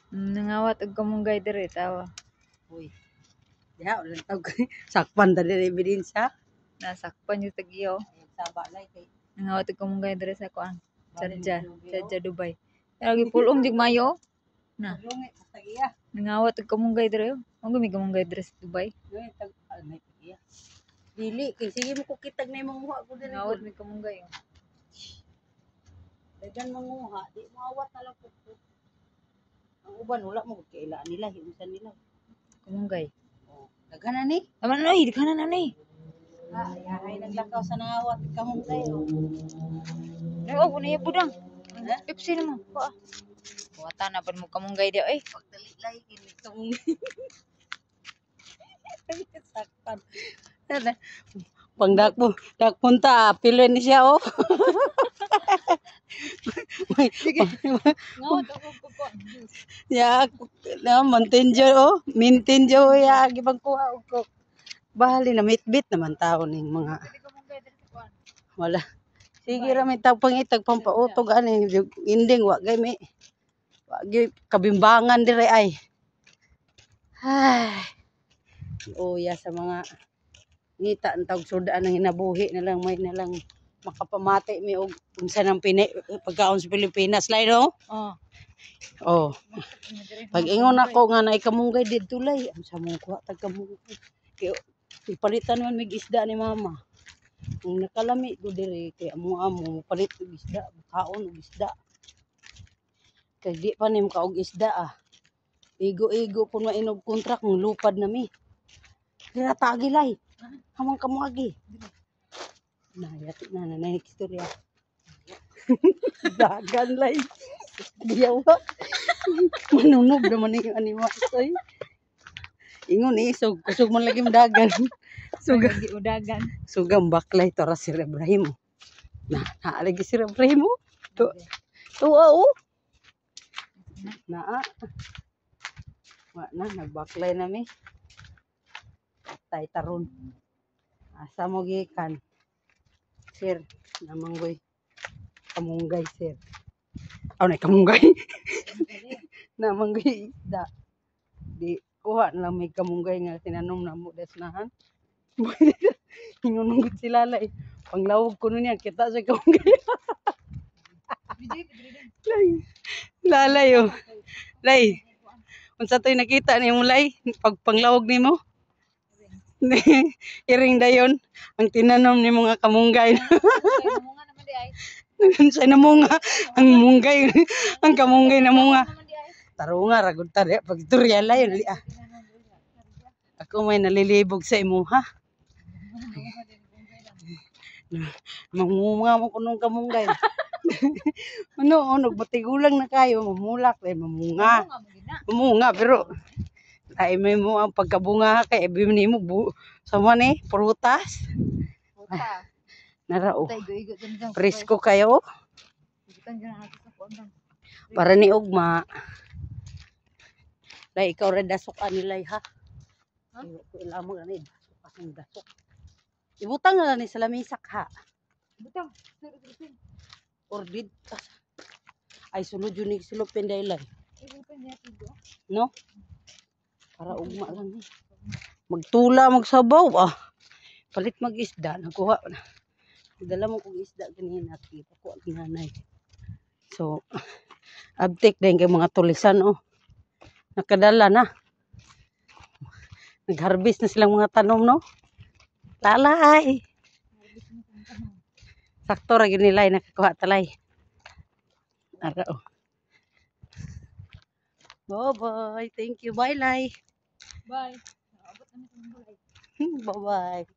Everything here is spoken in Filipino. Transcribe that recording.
Nangawat og kamunggay dire tawa. Uy. Ya, ulang tawag. Sakpan ta din ebidensya. Nasakpan yung tagiyo. Saba lay kay. Nangawat og kamunggay dire sa kuan. Sadja Dubai. Lagi pulong jig mayo. Na. Lungi sa tagiya. Nangawat og kamunggay dire. Ang gumi kamunggay dire sa Dubai. Lungi tag may tagiya. Dili kay sige mo ko kitag na imong muha ko dire. Nangawat mi kamunggay. Dagan manguha, di mo awat na lang po. Ang uban wala mo kailangan nila, hiusan nila. Kamunggay. Oh, daghan na ni. Aman na di kana na ni. Ay naglakaw sa nangawat kamong tayo. Ay og na budang. Pepsi na mo. Ko. Wata na pud mo kamunggay di ay. Pagdali lay kini kamong. Sakpan. Pang dakpunta pilo ni siya oh. Ngawat og kuan. Ya, na maintain oh, maintain jo ya gibang kuha og ko. Bahali na mitbit naman tao ning mga wala. Sige ra may tag pangitag pampautog ani ending wa gay mi. Wa gay kabimbangan dire ay. Ay. Ya sa mga ngita ang tawag sudan ang hinabuhi na lang may na lang makapamati mi og unsa nang pagkaon sa Pilipinas lay no? Oh. Pag ingon ako nga na ikamunggay didto lay, unsa mong kuha tag kamunggay. Kay ipalitan man mig isda ni mama. Ang nakalami ko diri kay amo palit og isda, kaon og isda. Kay di pa nim ka og isda ah. Igo-igo kun mainog kontrak ng lupad na mi. Dira tagi lay. Hamang kamo agi. Yati na istorya. Dagan lay. Diyawa. Manunog naman yung animasoy. Ingon kusog man lagi dagan. Udagan. Sugang baklay to ra si Ibrahim. Lagi si Ibrahim. Tuwa oh. Nagbaklay na mi. Tay taron. Asa mo gikan? Sir, namanggoy. Kamunggay, sir. Na kamunggay. Namanggoy isda. Di kuha na may kamunggay nga tinanom na mo desnahan. Ingunungod sila lay. Panglawog ko nun yan, kita sa kamunggay. Lalay oh. Lay. Unsa to'y nakita ni mo lay? Panglawog ni mo? Iring dayon ang tinanom ni mga kamunggay. Sa namunga ang munggay ang kamunggay na munga. Tarunga ragud ta pag turyal layon ah. Ako may nalilibog sa imo ha. Mamunga mo kunong kamunggay. Ano batigulang na kayo mamulak dahil mamunga. Mamunga pero ay may mo ang pagkabunga kay ibim nimo sama ni prutas. Narao. Presko kayo. Para ni ugma. Lay ikaw ra dasok anilay ha. Ilamo ani dasok. Ibutang na ni sa lamisak ha. Butang. Ordid. Ay sunod yun ni silupin daylay. No? Para ugma lang ni. Magtula magsabaw ah. Palit mag-isda nakuha na. Dala mo kog isda ganina kita ko ang nanay. So abtik din kay mga tulisan oh. Nakadala na. Nag-harvest na silang mga tanom no. Lalay. Sakto ra gyud nilay nakakuha talay. Ara oh. Bye-bye. Thank you. Bye, Lai. Bye. Bye-bye.